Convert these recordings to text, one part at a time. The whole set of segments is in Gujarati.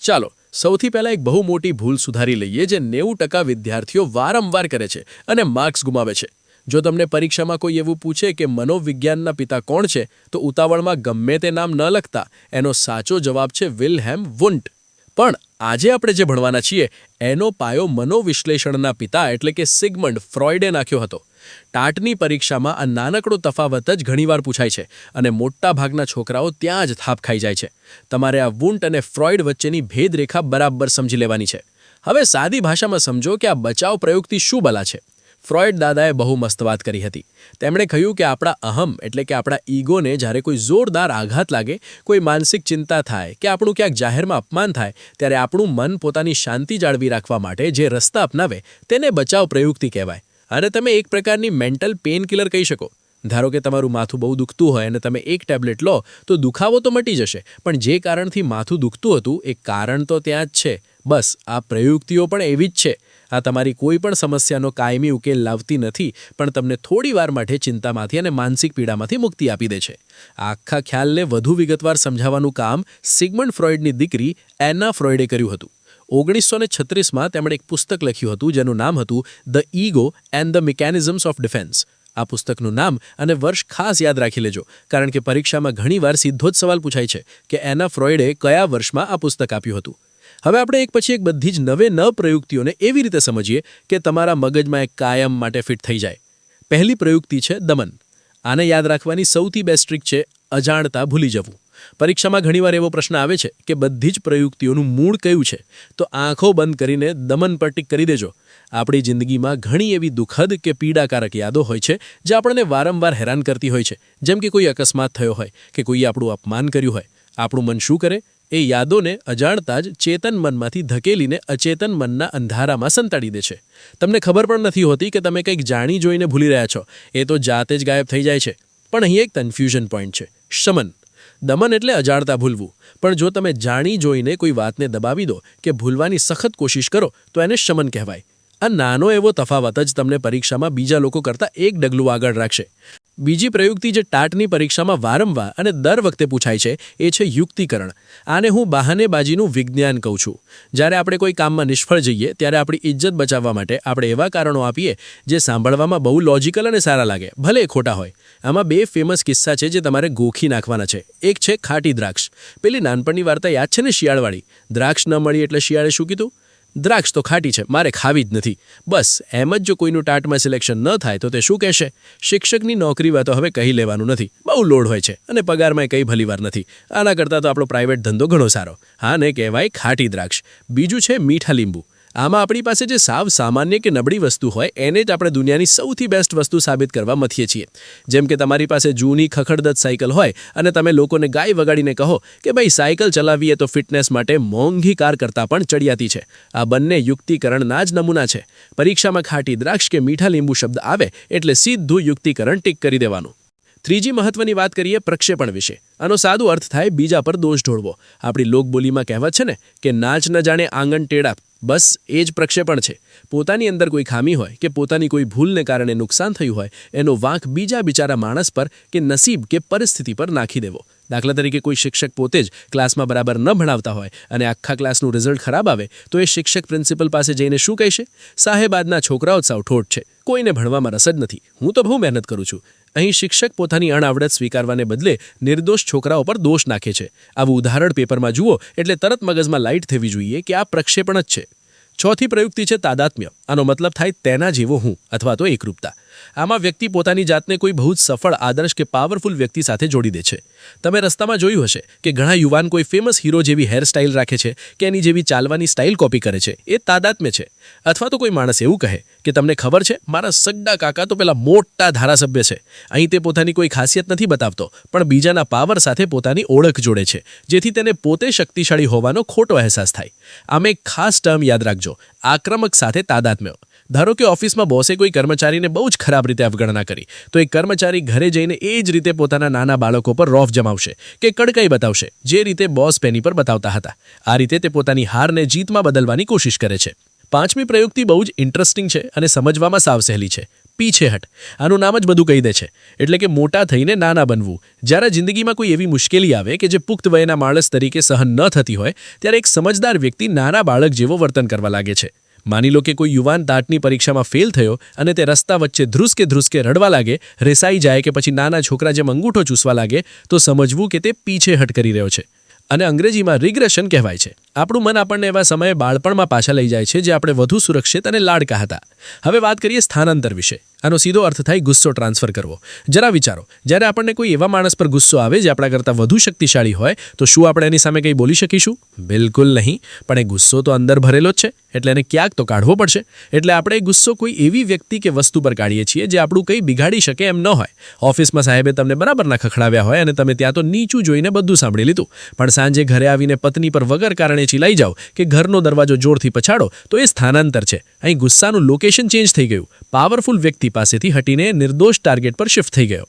ચાલો સૌથી પહેલા એક બહુ મોટી ભૂલ સુધારી લઈએ જે 90% વિદ્યાર્થીઓ વારંવાર કરે છે અને માર્ક્સ ગુમાવે છે. જો તમને પરીક્ષામાં કોઈ એવું પૂછે કે મનોવિજ્ઞાનના પિતા કોણ છે તો ઉતાવળમાં ગમે તે નામ ન લખતા એનો સાચો જવાબ છે વિલ્હેમ વુન્ટ. પણ આજે આપણે જે ભણવાના છીએ એનો પાયો મનોવિશ્લેષણના પિતા એટલે કે સિગમન્ડ ફ્રોઇડે નાખ્યો હતો. ટાટની પરીક્ષામાં આ નાનકડો તફાવત જ ઘણીવાર પૂછાય છે અને મોટા ભાગના છોકરાઓ ત્યાં જ થાપ ખાઈ જાય છે. તમારે આ વુન્ટ અને ફ્રોઇડ વચ્ચેની ભેદરેખા બરાબર સમજી લેવાની છે. હવે સાદી ભાષામાં સમજો કે આ બચાવ પ્રયુક્તિ શું ભલા છે. ફ્રોઇડ દાદાએ બહુ મસ્ત વાત કરી હતી. તેમણે કહ્યું કે આપણા અહમ એટલે કે આપણા ઈગોને જ્યારે કોઈ જોરદાર આઘાત લાગે, કોઈ માનસિક ચિંતા થાય કે આપણું ક્યાંક જાહેરમાં અપમાન થાય ત્યારે આપણું મન પોતાની શાંતિ જાળવી રાખવા માટે જે રસ્તા અપનાવે તેને બચાવ પ્રયુક્તિ કહેવાય. અને તમે એક પ્રકારની મેન્ટલ પેઇન કિલર કહી શકો. ધારો કે તમારું માથું બહુ દુખતું હોય અને તમે એક ટેબ્લેટ લો તો દુખાવો તો મટી જશે, પણ જે કારણથી માથું દુખતું હતું એ કારણ તો ત્યાં જ છે. બસ આ પ્રયુક્તિઓ પણ એવી જ છે. આ તમારી કોઈ પણ સમસ્યાનો કાયમી ઉકેલ લાવતી નથી, પણ તમને થોડી વાર માટે ચિંતામાંથી અને માનસિક પીડામાંથી મુક્તિ આપી દે છે. આ આખા ખ્યાલને વધુ વિગતવાર સમજાવવાનું કામ સિગમન્ડ ફ્રોઇડની દીકરી એના ફ્રોઇડે કર્યું હતું. 1936માં તેમણે એક પુસ્તક લખ્યું હતું જેનું નામ હતું the ego and the mechanisms of defence. આ પુસ્તકનું નામ અને વર્ષ ખાસ યાદ રાખી લેજો, કારણ કે પરીક્ષામાં ઘણીવાર સીધો જ સવાલ પૂછાય છે કે એના ફ્રોઇડે કયા વર્ષમાં આ પુસ્તક આપ્યું હતું. હવે આપણે એક પછી એક બધી જ નવે પ્રયુક્તિઓને એવી રીતે સમજીએ કે તમારા મગજમાં એક કાયમ માટે ફિટ થઈ જાય. પહેલી પ્રયુક્તિ છે દમન. આને યાદ રાખવાની સૌથી બેસ્ટ ટ્રીક છે અજાણતા ભૂલી જવું. પરીક્ષામાં ઘણીવાર એવો પ્રશ્ન આવે છે કે બધી જ પ્રયુક્તિઓનું મૂળ કયું છે, તો આંખો બંધ કરીને દમન પર ટિક કરી દેજો. આપણી જિંદગીમાં ઘણી એવી દુઃખદ કે પીડાકારક યાદો હોય છે જે આપણને વારંવાર હેરાન કરતી હોય છે. જેમ કે કોઈ અકસ્માત થયો હોય કે કોઈએ આપણું અપમાન કર્યું હોય. આપણું મન શું કરે? એ યાદોને અજાણતા જ ચેતન મનમાંથી ધકેલીને અચેતન મનના અંધારામાં સંતાડી દે છે. તમને ખબર પણ નથી હોતી કે તમે કંઈક જાણી જોઈને ભૂલી રહ્યા છો. એ તો જાતે જ ગાયબ થઈ જાય છે. પણ અહીં એક કન્ફ્યુઝન પોઈન્ટ છે, શમન. દમન એટલે અજાણતા ભૂલવું, પણ જો તમે જાણી જોઈને કોઈ વાતને દબાવી દો કે ભૂલવાની સખત કોશિશ કરો તો એને શમન કહેવાય. આ નાનો એવો તફાવત જ તમને પરીક્ષામાં બીજા લોકો કરતાં એક ડગલું આગળ રાખશે. બીજી પ્રયુક્તિ જે ટાટની પરીક્ષામાં વારંવાર અને દર વખતે પૂછાય છે એ છે યુક્તિકરણ. આને હું બહાનેબાજીનું વિજ્ઞાન કહું છું. જ્યારે આપણે કોઈ કામમાં નિષ્ફળ જઈએ ત્યારે આપણી ઇજ્જત બચાવવા માટે આપણે એવા કારણો આપીએ જે સાંભળવામાં બહુ લોજિકલ અને સારા લાગે, ભલે એ ખોટા હોય. આમાં બે ફેમસ કિસ્સા છે જે તમારે ગોખી નાખવાના છે. એક છે ખાટી દ્રાક્ષ. પેલી નાનપણની વાર્તા યાદ છે ને, શિયાળવાળી? દ્રાક્ષ ન મળી એટલે શિયાળે શું કીધું? દ્રાક્ષ તો ખાટી છે, મારે ખાવી જ નથી. બસ એમ જ જો કોઈનું ટાટમાં સિલેક્શન ન થાય તો તે શું કહેશે? શિક્ષકની નોકરીમાં તો હવે કહી લેવાનું નથી, બહુ લોડ હોય છે અને પગારમાં કંઈ ભલીવાર નથી. આના કરતાં તો આપણો પ્રાઇવેટ ધંધો ઘણો સારો. હા ને, કહેવાય ખાટી દ્રાક્ષ. બીજું છે મીઠા લીંબુ. આમાં આપણી પાસે જે સાવ સામાન્ય કે નબળી વસ્તુ હોય એને જ આપણે દુનિયાની સૌથી બેસ્ટ વસ્તુ સાબિત કરવા મથીએ છીએ. જેમ કે તમારી પાસે જૂની ખખડદત સાયકલ હોય અને તમે લોકોને ગાય વગાડીને કહો કે ભાઈ સાયકલ ચલાવીએ તો ફિટનેસ માટે મોંઘી કાર કરતાં પણ ચડિયાતી છે. આ બંને યુક્તિકરણના જ નમૂના છે. પરીક્ષામાં ખાટી દ્રાક્ષ કે મીઠા લીંબુ શબ્દ આવે એટલે સીધું યુક્તિકરણ ટીક કરી દેવાનું. ત્રીજી મહત્વની વાત કરીએ પ્રક્ષેપણ વિશે. આનો સાદો અર્થ થાય બીજા પર દોષ ઢોળવો. આપણી લોકબોલીમાં કહેવત છે ને કે નાચ ન જાણે આંગણ ટેડા. બસ એ જ પ્રક્ષેપણ છે. પોતાની અંદર કોઈ ખામી હોય કે પોતાની કોઈ ભૂલને કારણે નુકસાન થયું હોય એનો વાંક બીજા બિચારા માણસ પર કે નસીબ કે પરિસ્થિતિ પર નાખી દેવો. દાખલા તરીકે કોઈ શિક્ષક પોતે જ ક્લાસમાં બરાબર ન ભણાવતા હોય અને આખા ક્લાસનું રિઝલ્ટ ખરાબ આવે તો એ શિક્ષક પ્રિન્સિપલ પાસે જઈને શું કહેશે? સાહેબ, આજના છોકરાઓ જ સાવ ઠોઠ છે, કોઈને ભણવામાં રસ જ નથી, હું તો બહુ મહેનત કરું છું. અહીં શિક્ષક પોતાની અણઆવડત સ્વીકારવાને બદલે નિર્દોષ છોકરાઓ પર દોષ નાખે છે. આવું ઉદાહરણ પેપરમાં જુઓ એટલે તરત મગજમાં લાઇટ થવી જોઈએ કે આ પ્રક્ષેપણ જ છે. ચોથી પ્રયુક્તિ છે તાદાત્મ્ય. આનો મતલબ થાય તેના જેવો હું અથવા તો એકરૂપતા. આમાં વ્યક્તિ પોતાની જાતને કોઈ બહુ જ સફળ, આદર્શ કે પાવરફુલ વ્યક્તિ સાથે જોડી દે છે. તમે રસ્તામાં જોયું હશે કે ઘણા યુવાન કોઈ ફેમસ હીરો જેવી હેરસ્ટાઇલ રાખે છે કે એની જેવી ચાલવાની સ્ટાઇલ કોપી કરે છે. એ તાદાત્મ્ય છે. અથવા તો કોઈ માણસ એવું કહે કે તમને ખબર છે મારા સગડા કાકા તો પેલા મોટા ધારાસભ્ય છે. અહીં તે પોતાની કોઈ ખાસિયત નથી બતાવતો, પણ બીજાના પાવર સાથે પોતાની ઓળખ જોડે છે, જેથી તેને પોતે શક્તિશાળી હોવાનો ખોટો અહેસાસ થાય. આમ એક ખાસ ટર્મ યાદ રાખજો, આક્રમક સાથે તાદાત્મ્ય. ધારો કે ઓફિસમાં બોસે કોઈ કર્મચારીને બહુ જ ખરાબ રીતે અવગણના કરી તો એક કર્મચારી ઘરે જઈને એ જ રીતે પોતાના નાના બાળકો પર રોફ જમાવશે કે કડકાઈ બતાવશે, જે રીતે બોસ પેની પર બતાવતા હતા. આ રીતે તે પોતાની હારને જીતમાં બદલવાની કોશિશ કરે છે. પાંચમી પ્રયુક્તિ બહુ જ ઇન્ટરેસ્ટિંગ છે અને સમજવામાં સાવ સહેલી છે. પીછેહટ. આનું નામ જ બધું કહી દે છે. એટલે કે મોટા થઈને નાના બનવું. જ્યારે જિંદગીમાં કોઈ એવી મુશ્કેલી આવે કે જે પુખ્ત વયના માણસ તરીકે સહન ન થતી હોય, ત્યારે એક સમજદાર વ્યક્તિ નાના બાળક જેવો વર્તન કરવા લાગે છે. માની લો કે કોઈ યુવાન ટાટની પરીક્ષામાં ફેલ થયો અને તે રસ્તા વચ્ચે ધ્રુસકે રડવા લાગે, રેસાઈ જાય કે પછી નાના છોકરા જેમ અંગૂઠો ચૂસવા લાગે, તો સમજવું કે તે પીછેહટ કરી રહ્યો છે. અને અંગ્રેજીમાં રિગ્રેશન કહેવાય છે. આપણું મન આપણને એવા સમયે બાળપણમાં પાછા લઈ જાય છે જે આપણે વધુ સુરક્ષિત અને લાડકા હતા. હવે વાત કરીએ સ્થાનાંતર વિશે. આનો સીધો અર્થ થાય ગુસ્સો ટ્રાન્સફર કરવો. જરા વિચારો, જ્યારે આપણને કોઈ એવા માણસ પર ગુસ્સો આવે જે આપણા કરતાં વધુ શક્તિશાળી હોય, તો શું આપણે એની સામે કંઈ બોલી શકીશું? બિલકુલ નહીં. પણ એ ગુસ્સો તો અંદર ભરેલો જ છે, એટલે એને ક્યાંક તો કાઢવો પડશે. એટલે આપણે એ ગુસ્સો કોઈ એવી વ્યક્તિ કે વસ્તુ પર કાઢીએ છીએ જે આપણું કંઈ બિગાડી શકે એમ ન હોય. ઓફિસમાં સાહેબે તમને બરાબરના ખખડાવ્યા હોય અને તમે ત્યાં તો નીચું જોઈને બધું સાંભળી લીધું, પણ સાંજે ઘરે આવીને પત્ની પર વગર કારણે ચિલાઈ જાઓ કે ઘરનો દરવાજો જોરથી પછાડો, તો એ સ્થાનાંતર છે. અહીં ગુસ્સાનું લોકેશન ચેન્જ થઈ ગયું. પાવરફુલ વ્યક્તિ પાસેથી હટીને નિર્દોષ ટાર્ગેટ પર શિફ્ટ થઈ ગયો.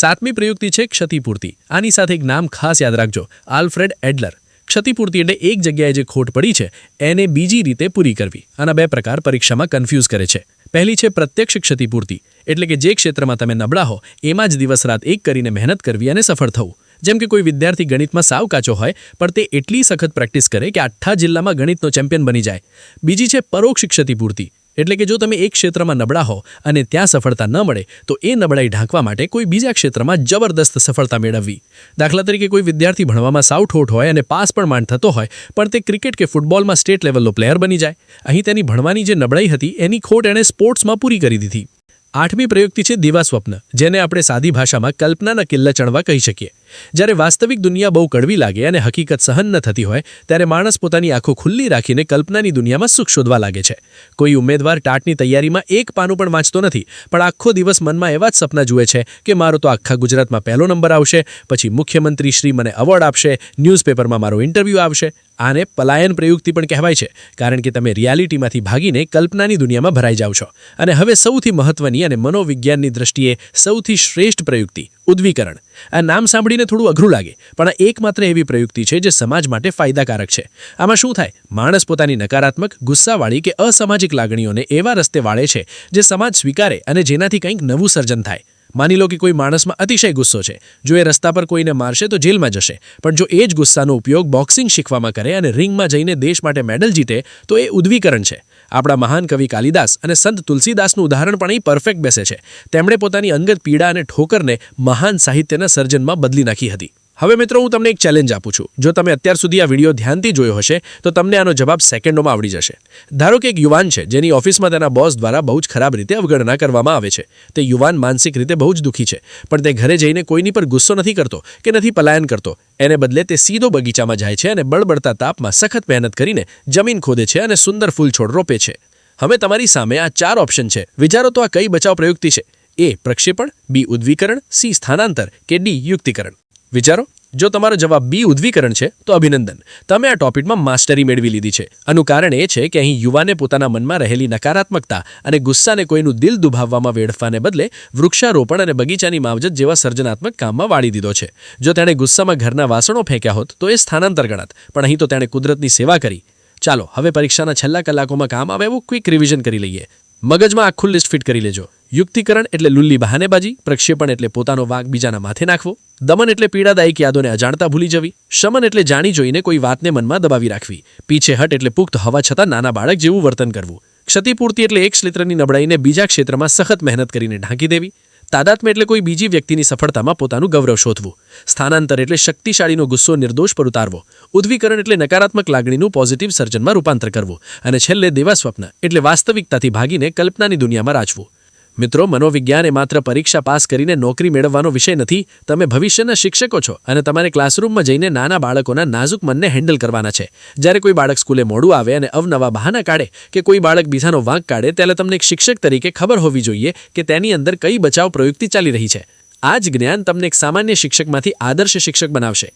7મી પ્રયુક્તિ છે ક્ષતિપૂર્તિ. આની સાથે એક નામ ખાસ યાદ રાખજો, આલ્ફ્રેડ એડલર. ક્ષતિપૂર્તિ એટલે એક જગ્યાએ જે ખોટ પડી છે એને બીજી રીતે પૂરી કરવી. આના 2 પ્રકાર પરીક્ષામાં કન્ફ્યુઝ કરે છે. પહેલી છે પ્રત્યક્ષ ક્ષતિપૂર્તિ, એટલે કે જે ક્ષેત્રમાં તમે નબળા હો એમાં જ દિવસ રાત એક કરીને મહેનત કરવી અને સફળ થવું. જેમ કે કોઈ વિદ્યાર્થી ગણિતમાં સાવ કાચો હોય, પણ તે એટલી સખત પ્રેક્ટિસ કરે કે આખા જિલ્લામાં ગણિતનો ચેમ્પિયન બની જાય. બીજી છે પરોક્ષ ક્ષતિપૂર્તિ, એટલે કે જો તમે એક ક્ષેત્રમાં નબળા હો અને ત્યાં સફળતા ન મળે, તો એ નબળાઈ ઢાંકવા માટે કોઈ બીજા ક્ષેત્રમાં જબરદસ્ત સફળતા મેળવવી. દાખલા તરીકે કોઈ વિદ્યાર્થી ભણવામાં સાવ ઠોઠ હોય અને પાસ પણ માંડ થતો હોય, પણ તે ક્રિકેટ કે ફૂટબોલમાં સ્ટેટ લેવલનો પ્લેયર બની જાય. અહીં તેની ભણવાની જે નબળાઈ હતી એની ખોટ એણે સ્પોર્ટ્સમાં પૂરી કરી દીધી. 8મી પ્રયુક્તિ છે દિવા સ્વપ્ન, જેને આપણે સાદી ભાષામાં કલ્પનાના કિલ્લા ચણવા કહી શકીએ. જ્યારે વાસ્તવિક દુનિયા બહુ કડવી લાગે અને હકીકત સહન ન થતી હોય, ત્યારે માણસ પોતાની આંખો ખુલ્લી રાખીને કલ્પનાની દુનિયામાં સુખ શોધવા લાગે છે. કોઈ ઉમેદવાર ટાટની તૈયારીમાં એક પાનું પણ વાંચતો નથી, પણ આખો દિવસ મનમાં એવા જ સપના જુએ છે કે મારો તો આખા ગુજરાતમાં પહેલો નંબર આવશે, પછી મુખ્યમંત્રી શ્રી મને એવોર્ડ આપશે, ન્યૂઝપેપરમાં મારો ઇન્ટરવ્યૂ આવશે. આને પલાયન પ્રયુક્તિ પણ કહેવાય છે, કારણ કે તમે રિયાલિટીમાંથી ભાગીને કલ્પનાની દુનિયામાં ભરાઈ જાઓ છો. અને હવે સૌથી મહત્વની અને મનોવિજ્ઞાનની દ્રષ્ટિએ સૌથી શ્રેષ્ઠ પ્રયુક્તિ, ઉદ્વીકરણ. આ નામ સાંભળીને થોડું અઘરું લાગે, પણ આ એકમાત્ર એવી પ્રયુક્તિ છે જે સમાજ માટે ફાયદાકારક છે. આમાં શું થાય? માણસ પોતાની નકારાત્મક, ગુસ્સાવાળી કે અસામાજિક લાગણીઓને એવા રસ્તે વાળે છે જે સમાજ સ્વીકારે અને જેનાથી કંઈક નવું સર્જન થાય. માની લો કે કોઈ માણસમાં અતિશય ગુસ્સો છે. જો એ રસ્તા પર કોઈને મારશે તો જેલમાં જશે, પણ જો એ જ ગુસ્સાનો ઉપયોગ બોક્સિંગ શીખવામાં કરે અને રિંગમાં જઈને દેશ માટે મેડલ જીતે, તો એ ઉદ્વીકરણ છે. આપણા મહાન કવિ કાલિદાસ અને સંત તુલસીદાસનું ઉદાહરણ પણ અહીં પરફેક્ટ બેસે છે. તેમણે પોતાની અંગત પીડા અને ઠોકરને મહાન સાહિત્યના સર્જનમાં બદલી નાખી હતી. હવે મિત્રો, હું તમને એક ચેલેન્જ આપું છું. જો તમે અત્યાર સુધી આ વિડીયો ધ્યાનથી જોયો હશે, તો તમને આનો જવાબ સેકન્ડોમાં આવડી જશે. ધારો કે એક યુવાન છે જેની ઓફિસમાં તેના બોસ દ્વારા બહુ જ ખરાબ રીતે અવગણના કરવામાં આવે છે. તે યુવાન માનસિક રીતે બહુ જ દુઃખી છે, પણ તે ઘરે જઈને કોઈની પર ગુસ્સો નથી કરતો કે નથી પલાયન કરતો. એને બદલે તે સીધો બગીચામાં જાય છે અને બળબડતા તાપમાં સખત મહેનત કરીને જમીન ખોદે છે અને સુંદર ફૂલ છોડ રોપે છે. હવે તમારી સામે આ 4 ઓપ્શન છે. વિચારો તો આ કઈ બચાવ પ્રયુક્તિ છે? A. પ્રક્ષેપણ, B. ઉદ્વીકરણ, C. સ્થાનાંતર કે D. યુક્તિકરણ? વિચારો. જો તમારો જવાબ B. ઉદ્વીકરણ છે, તો અભિનંદન, તમે આ ટોપિકમાં માસ્ટરી મેળવી લીધી છે. આનું કારણ એ છે કે અહીં યુવાને પોતાના મનમાં રહેલી નકારાત્મકતા અને ગુસ્સાને કોઈનું દિલ દુભાવવામાં વેડફવાને બદલે વૃક્ષારોપણ અને બગીચાની માવજત જેવા સર્જનાત્મક કામમાં વાળી દીધો છે. જો તેણે ગુસ્સામાં ઘરના વાસણો ફેંક્યા હોત તો એ સ્થાનાંતર ગણાત, પણ અહીં તો તેણે કુદરતની સેવા કરી. ચાલો હવે પરીક્ષાના છેલ્લા કલાકોમાં કામ આવે એવું ક્વિક રિવિઝન કરી લઈએ. મગજમાં આખું લિસ્ટ ફિટ કરી લેજો. યુક્તિકરણ એટલે લુલ્લી બહાનેબાજી, પ્રક્ષેપણ એટલે પોતાનો વાંક બીજાના માથે નાખવો, દમન એટલે પીડાદાયક યાદોને અજાણતા ભૂલી જવી, શમન એટલે જાણી જોઈને કોઈ વાતને મનમાં દબાવી રાખવી, પીછેહટ એટલે પુખ્ત હોવા છતાં નાના બાળક જેવું વર્તન કરવું, ક્ષતિપૂર્તિ એટલે એક ક્ષેત્રની નબળાઈને બીજા ક્ષેત્રમાં સખત મહેનત કરીને ઢાંકી દેવી, તાદાત્મ્ય એટલે કોઈ બીજી વ્યક્તિની સફળતામાં પોતાનું ગૌરવ શોધવું, સ્થાનાંતર એટલે શક્તિશાળીનો ગુસ્સો નિર્દોષ પર ઉતારવો, ઉદ્વીકરણ એટલે નકારાત્મક લાગણીનું પોઝિટિવ સર્જનમાં રૂપાંતર કરવું, અને છેલ્લે દેવા સ્વપ્ન એટલે વાસ્તવિકતાથી ભાગીને કલ્પનાની દુનિયામાં રાચવું. મિત્રો, મનોવિજ્ઞાન એ માત્ર પરીક્ષા પાસ કરીને નોકરી મેળવવાનો વિષય નથી. તમે ભવિષ્યના શિક્ષકો છો અને તમારે ક્લાસરૂમમાં જઈને નાના બાળકોના નાજુક મનને હેન્ડલ કરવાના છે. જ્યારે કોઈ બાળક સ્કૂલે મોડું આવે અને અવનવા બહાના કાઢે કે કોઈ બાળક બીજાનો વાંક કાઢે, ત્યારે તમને એક શિક્ષક તરીકે ખબર હોવી જોઈએ કે તેની અંદર કઈ બચાવ પ્રયુક્તિ ચાલી રહી છે. આ જ જ્ઞાન તમને એક સામાન્ય શિક્ષકમાંથી આદર્શ શિક્ષક બનાવશે.